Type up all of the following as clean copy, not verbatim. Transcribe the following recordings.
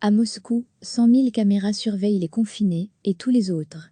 À Moscou, 100 000 caméras surveillent les confinés et tous les autres.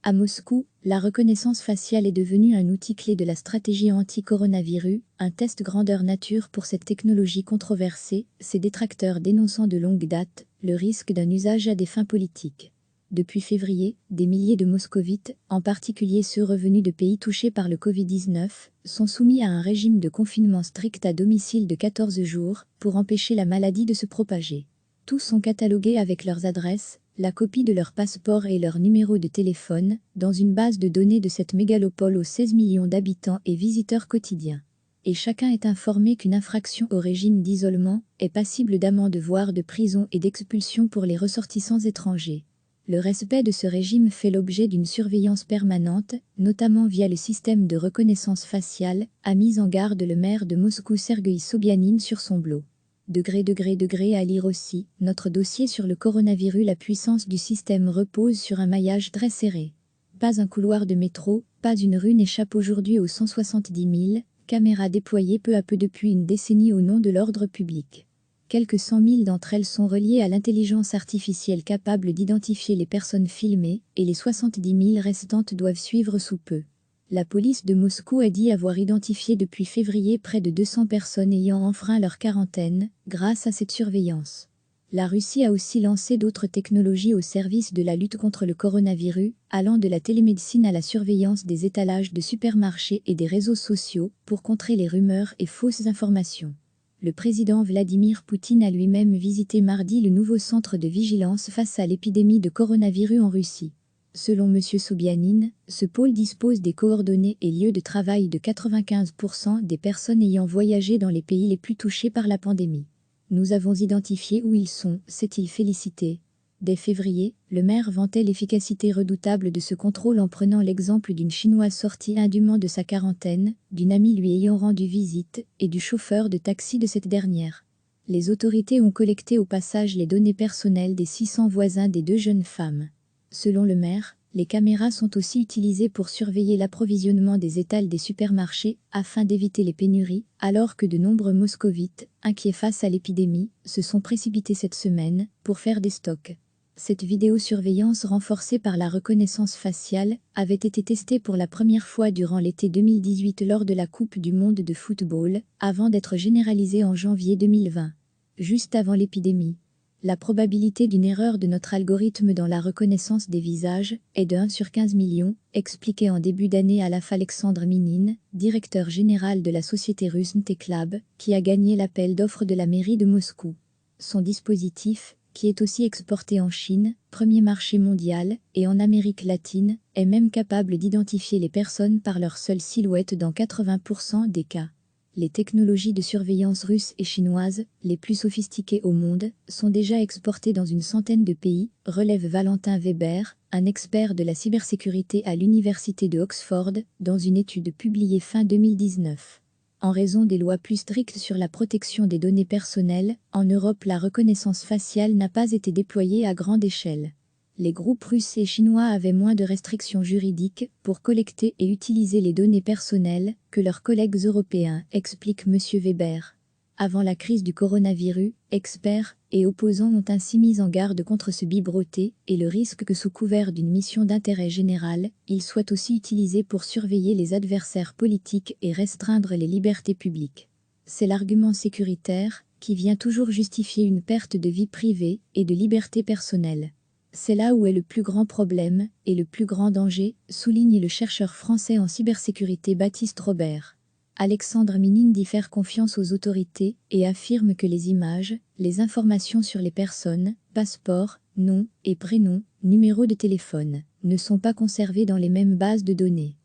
À Moscou, la reconnaissance faciale est devenue un outil clé de la stratégie anti-coronavirus, un test grandeur nature pour cette technologie controversée, ses détracteurs dénonçant de longue date le risque d'un usage à des fins politiques. Depuis février, des milliers de moscovites, en particulier ceux revenus de pays touchés par le Covid-19, sont soumis à un régime de confinement strict à domicile de 14 jours pour empêcher la maladie de se propager. Tous sont catalogués avec leurs adresses, la copie de leur passeport et leur numéro de téléphone, dans une base de données de cette mégalopole aux 16 millions d'habitants et visiteurs quotidiens. Et chacun est informé qu'une infraction au régime d'isolement est passible d'amende voire de prison et d'expulsion pour les ressortissants étrangers. Le respect de ce régime fait l'objet d'une surveillance permanente, notamment via le système de reconnaissance faciale, a mis en garde le maire de Moscou Sergueï Sobyanin sur son blog. Degré à lire aussi, notre dossier sur le coronavirus. La puissance du système repose sur un maillage très serré. Pas un couloir de métro, pas une rue n'échappe aujourd'hui aux 170 000 caméras déployées peu à peu depuis une décennie au nom de l'ordre public. Quelques 100 000 d'entre elles sont reliées à l'intelligence artificielle capable d'identifier les personnes filmées, et les 70 000 restantes doivent suivre sous peu. La police de Moscou a dit avoir identifié depuis février près de 200 personnes ayant enfreint leur quarantaine, grâce à cette surveillance. La Russie a aussi lancé d'autres technologies au service de la lutte contre le coronavirus, allant de la télémédecine à la surveillance des étalages de supermarchés et des réseaux sociaux, pour contrer les rumeurs et fausses informations. Le président Vladimir Poutine a lui-même visité mardi le nouveau centre de vigilance face à l'épidémie de coronavirus en Russie. Selon M. Sobyanin, ce pôle dispose des coordonnées et lieux de travail de 95% des personnes ayant voyagé dans les pays les plus touchés par la pandémie. Nous avons identifié où ils sont, s'est-il félicité. Dès février, le maire vantait l'efficacité redoutable de ce contrôle en prenant l'exemple d'une Chinoise sortie indûment de sa quarantaine, d'une amie lui ayant rendu visite, et du chauffeur de taxi de cette dernière. Les autorités ont collecté au passage les données personnelles des 600 voisins des deux jeunes femmes. Selon le maire, les caméras sont aussi utilisées pour surveiller l'approvisionnement des étals des supermarchés, afin d'éviter les pénuries, alors que de nombreux moscovites, inquiets face à l'épidémie, se sont précipités cette semaine pour faire des stocks. Cette vidéosurveillance renforcée par la reconnaissance faciale avait été testée pour la première fois durant l'été 2018 lors de la Coupe du monde de football, avant d'être généralisée en janvier 2020. Juste avant l'épidémie. La probabilité d'une erreur de notre algorithme dans la reconnaissance des visages est de 1 sur 15 millions, expliquait en début d'année Alexandre Minin, directeur général de la société russe Teklab, qui a gagné l'appel d'offres de la mairie de Moscou. Son dispositif, qui est aussi exporté en Chine, premier marché mondial, et en Amérique latine, est même capable d'identifier les personnes par leur seule silhouette dans 80% des cas. Les technologies de surveillance russes et chinoises, les plus sophistiquées au monde, sont déjà exportées dans une centaine de pays, relève Valentin Weber, un expert de la cybersécurité à l'université de Oxford, dans une étude publiée fin 2019. En raison des lois plus strictes sur la protection des données personnelles, en Europe la reconnaissance faciale n'a pas été déployée à grande échelle. Les groupes russes et chinois avaient moins de restrictions juridiques pour collecter et utiliser les données personnelles que leurs collègues européens, explique M. Weber. Avant la crise du coronavirus, experts et opposants ont ainsi mis en garde contre ce biberoté et le risque que sous couvert d'une mission d'intérêt général, il soit aussi utilisé pour surveiller les adversaires politiques et restreindre les libertés publiques. C'est l'argument sécuritaire qui vient toujours justifier une perte de vie privée et de liberté personnelle. C'est là où est le plus grand problème et le plus grand danger, souligne le chercheur français en cybersécurité Baptiste Robert. Alexandre Minin dit faire confiance aux autorités et affirme que les images, les informations sur les personnes, passeports, nom et prénom, numéro de téléphone, ne sont pas conservées dans les mêmes bases de données.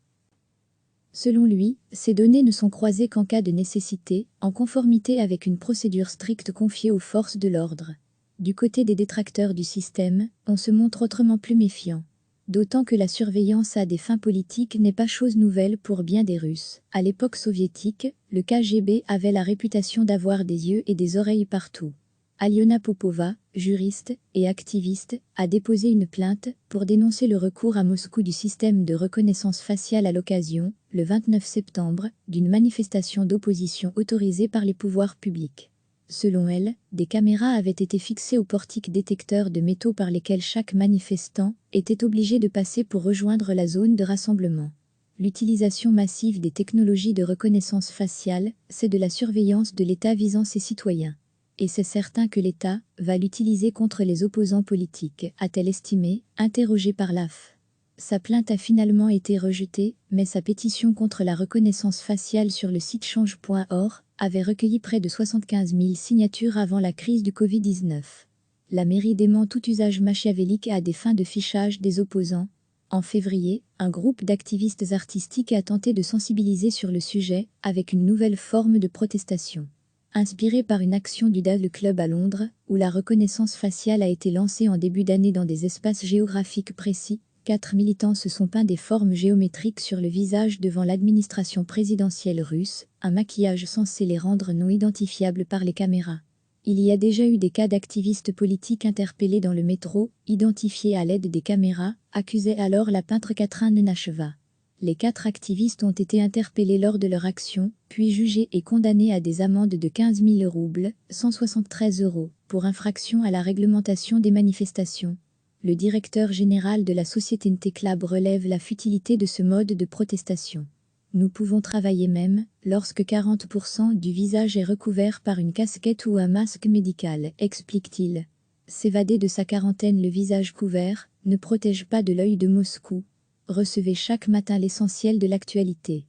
Selon lui, ces données ne sont croisées qu'en cas de nécessité, en conformité avec une procédure stricte confiée aux forces de l'ordre. Du côté des détracteurs du système, on se montre autrement plus méfiant. D'autant que la surveillance à des fins politiques n'est pas chose nouvelle pour bien des Russes. À l'époque soviétique, le KGB avait la réputation d'avoir des yeux et des oreilles partout. Aliona Popova, juriste et activiste, a déposé une plainte pour dénoncer le recours à Moscou du système de reconnaissance faciale à l'occasion, le 29 septembre, d'une manifestation d'opposition autorisée par les pouvoirs publics. Selon elle, des caméras avaient été fixées aux portiques détecteurs de métaux par lesquels chaque manifestant était obligé de passer pour rejoindre la zone de rassemblement. L'utilisation massive des technologies de reconnaissance faciale, c'est de la surveillance de l'État visant ses citoyens. Et c'est certain que l'État va l'utiliser contre les opposants politiques, a-t-elle estimé, interrogée par l'AF. Sa plainte a finalement été rejetée, mais sa pétition contre la reconnaissance faciale sur le site change.org avait recueilli près de 75 000 signatures avant la crise du Covid-19. La mairie dément tout usage machiavélique à des fins de fichage des opposants. En février, un groupe d'activistes artistiques a tenté de sensibiliser sur le sujet, avec une nouvelle forme de protestation. Inspiré par une action du Dale Club à Londres, où la reconnaissance faciale a été lancée en début d'année dans des espaces géographiques précis, 4 militants se sont peints des formes géométriques sur le visage devant l'administration présidentielle russe, un maquillage censé les rendre non identifiables par les caméras. Il y a déjà eu des cas d'activistes politiques interpellés dans le métro, identifiés à l'aide des caméras, accusait alors la peintre Catherine Nenacheva. Les 4 activistes ont été interpellés lors de leur action, puis jugés et condamnés à des amendes de 15 000 roubles, 173 €, pour infraction à la réglementation des manifestations. Le directeur général de la société NT-Club relève la futilité de ce mode de protestation. Nous pouvons travailler même lorsque 40% du visage est recouvert par une casquette ou un masque médical, explique-t-il. S'évader de sa quarantaine le visage couvert ne protège pas de l'œil de Moscou. Recevez chaque matin l'essentiel de l'actualité.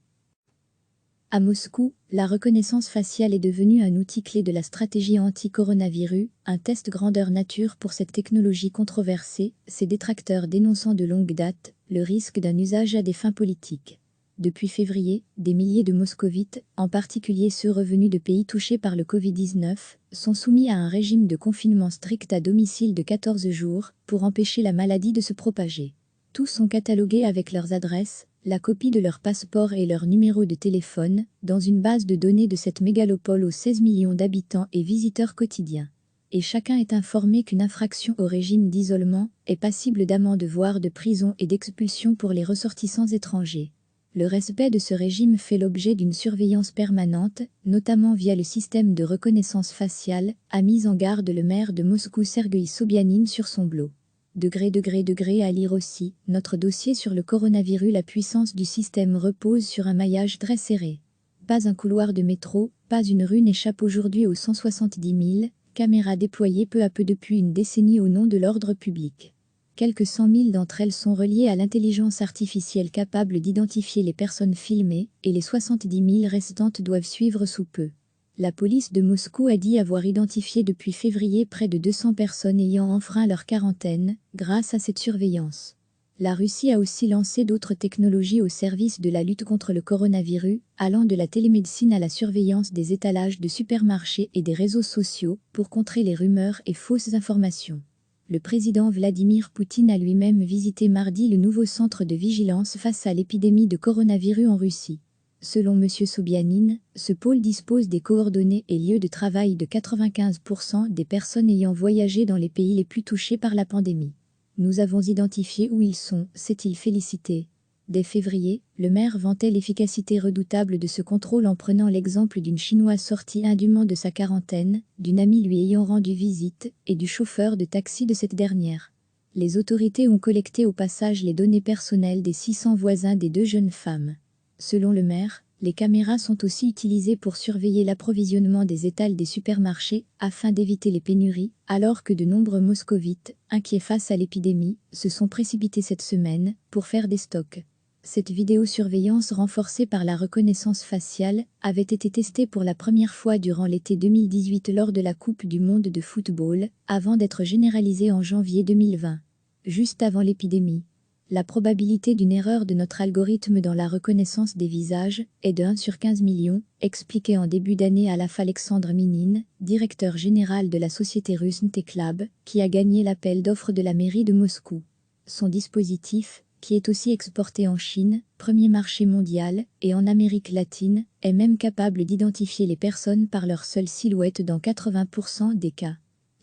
À Moscou, la reconnaissance faciale est devenue un outil clé de la stratégie anti-coronavirus, un test grandeur nature pour cette technologie controversée, ses détracteurs dénonçant de longue date le risque d'un usage à des fins politiques. Depuis février, des milliers de moscovites, en particulier ceux revenus de pays touchés par le Covid-19, sont soumis à un régime de confinement strict à domicile de 14 jours pour empêcher la maladie de se propager. Tous sont catalogués avec leurs adresses, la copie de leur passeport et leur numéro de téléphone, dans une base de données de cette mégalopole aux 16 millions d'habitants et visiteurs quotidiens. Et chacun est informé qu'une infraction au régime d'isolement est passible d'amende voire de prison et d'expulsion pour les ressortissants étrangers. Le respect de ce régime fait l'objet d'une surveillance permanente, notamment via le système de reconnaissance faciale, a mis en garde le maire de Moscou Sergueï Sobyanin sur son blog. Degré à lire aussi, notre dossier sur le coronavirus. La puissance du système repose sur un maillage très serré. Pas un couloir de métro, pas une rue n'échappe aujourd'hui aux 170 000 caméras déployées peu à peu depuis une décennie au nom de l'ordre public. Quelques 100 000 d'entre elles sont reliées à l'intelligence artificielle capable d'identifier les personnes filmées, et les 70 000 restantes doivent suivre sous peu. La police de Moscou a dit avoir identifié depuis février près de 200 personnes ayant enfreint leur quarantaine, grâce à cette surveillance. La Russie a aussi lancé d'autres technologies au service de la lutte contre le coronavirus, allant de la télémédecine à la surveillance des étalages de supermarchés et des réseaux sociaux, pour contrer les rumeurs et fausses informations. Le président Vladimir Poutine a lui-même visité mardi le nouveau centre de vigilance face à l'épidémie de coronavirus en Russie. Selon M. Sobyanin, ce pôle dispose des coordonnées et lieux de travail de 95% des personnes ayant voyagé dans les pays les plus touchés par la pandémie. Nous avons identifié où ils sont, s'est-il félicité. Dès février, le maire vantait l'efficacité redoutable de ce contrôle en prenant l'exemple d'une Chinoise sortie indûment de sa quarantaine, d'une amie lui ayant rendu visite, et du chauffeur de taxi de cette dernière. Les autorités ont collecté au passage les données personnelles des 600 voisins des 2 jeunes femmes. Selon le maire, les caméras sont aussi utilisées pour surveiller l'approvisionnement des étals des supermarchés, afin d'éviter les pénuries, alors que de nombreux moscovites, inquiets face à l'épidémie, se sont précipités cette semaine pour faire des stocks. Cette vidéosurveillance renforcée par la reconnaissance faciale avait été testée pour la première fois durant l'été 2018 lors de la Coupe du monde de football, avant d'être généralisée en janvier 2020. Juste avant l'épidémie. La probabilité d'une erreur de notre algorithme dans la reconnaissance des visages est de 1 sur 15 millions, expliquait en début d'année à l'AF Alexandre Minin, directeur général de la société russe NT-Club, qui a gagné l'appel d'offres de la mairie de Moscou. Son dispositif, qui est aussi exporté en Chine, premier marché mondial, et en Amérique latine, est même capable d'identifier les personnes par leur seule silhouette dans 80% des cas.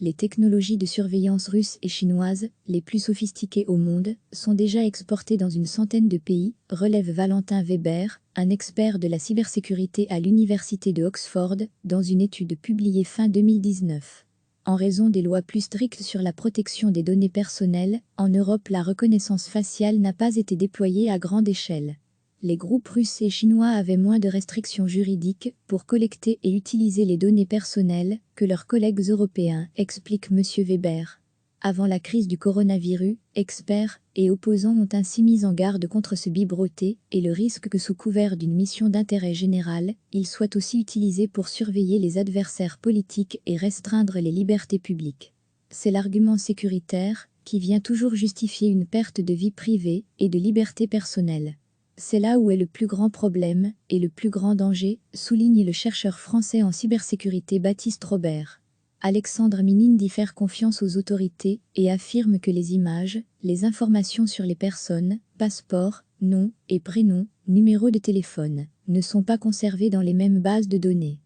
Les technologies de surveillance russes et chinoises, les plus sophistiquées au monde, sont déjà exportées dans une centaine de pays, relève Valentin Weber, un expert de la cybersécurité à l'université de Oxford, dans une étude publiée fin 2019. En raison des lois plus strictes sur la protection des données personnelles, en Europe la reconnaissance faciale n'a pas été déployée à grande échelle. Les groupes russes et chinois avaient moins de restrictions juridiques pour collecter et utiliser les données personnelles que leurs collègues européens, explique M. Weber. Avant la crise du coronavirus, experts et opposants ont ainsi mis en garde contre ce biberoté et le risque que sous couvert d'une mission d'intérêt général, il soit aussi utilisé pour surveiller les adversaires politiques et restreindre les libertés publiques. C'est l'argument sécuritaire qui vient toujours justifier une perte de vie privée et de liberté personnelle. C'est là où est le plus grand problème et le plus grand danger, souligne le chercheur français en cybersécurité Baptiste Robert. Alexandre Minine dit faire confiance aux autorités et affirme que les images, les informations sur les personnes, passeports, noms et prénoms, numéros de téléphone, ne sont pas conservées dans les mêmes bases de données.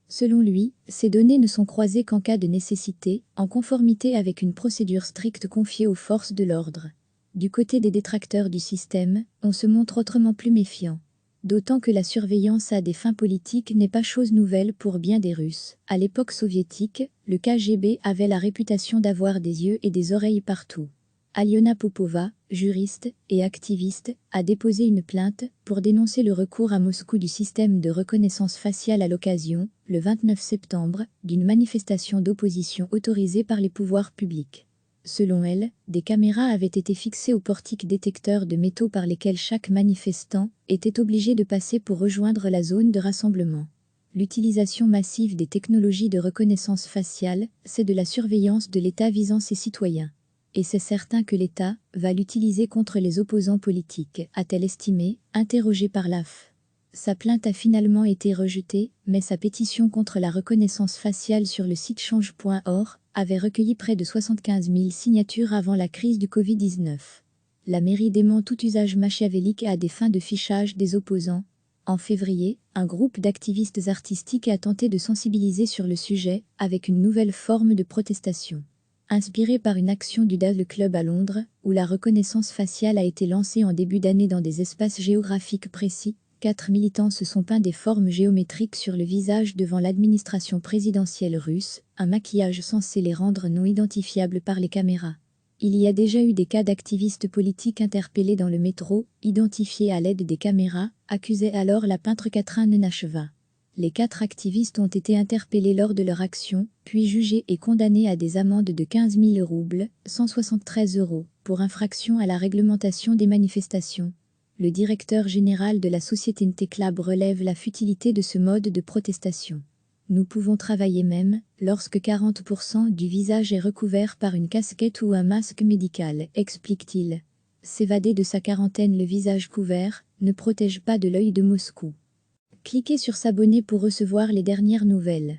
Selon lui, ces données ne sont croisées qu'en cas de nécessité, en conformité avec une procédure stricte confiée aux forces de l'ordre. Du côté des détracteurs du système, on se montre autrement plus méfiant. D'autant que la surveillance à des fins politiques n'est pas chose nouvelle pour bien des Russes. À l'époque soviétique, le KGB avait la réputation d'avoir des yeux et des oreilles partout. Aliona Popova, juriste et activiste, a déposé une plainte pour dénoncer le recours à Moscou du système de reconnaissance faciale à l'occasion, le 29 septembre, d'une manifestation d'opposition autorisée par les pouvoirs publics. Selon elle, des caméras avaient été fixées aux portiques détecteurs de métaux par lesquels chaque manifestant était obligé de passer pour rejoindre la zone de rassemblement. L'utilisation massive des technologies de reconnaissance faciale, c'est de la surveillance de l'État visant ses citoyens. Et c'est certain que l'État va l'utiliser contre les opposants politiques, a-t-elle estimé, interrogée par l'AF. Sa plainte a finalement été rejetée, mais sa pétition contre la reconnaissance faciale sur le site change.org avait recueilli près de 75 000 signatures avant la crise du Covid-19. La mairie dément tout usage machiavélique à des fins de fichage des opposants. En février, un groupe d'activistes artistiques a tenté de sensibiliser sur le sujet avec une nouvelle forme de protestation. Inspiré par une action du Dale Club à Londres, où la reconnaissance faciale a été lancée en début d'année dans des espaces géographiques précis, 4 militants se sont peints des formes géométriques sur le visage devant l'administration présidentielle russe, un maquillage censé les rendre non identifiables par les caméras. Il y a déjà eu des cas d'activistes politiques interpellés dans le métro, identifiés à l'aide des caméras, accusait alors la peintre Catherine Nenacheva. Les 4 activistes ont été interpellés lors de leur action, puis jugés et condamnés à des amendes de 15 000 roubles, 173 €, pour infraction à la réglementation des manifestations. Le directeur général de la société Nteclab relève la futilité de ce mode de protestation. Nous pouvons travailler même lorsque 40% du visage est recouvert par une casquette ou un masque médical, explique-t-il. S'évader de sa quarantaine le visage couvert ne protège pas de l'œil de Moscou. Cliquez sur s'abonner pour recevoir les dernières nouvelles.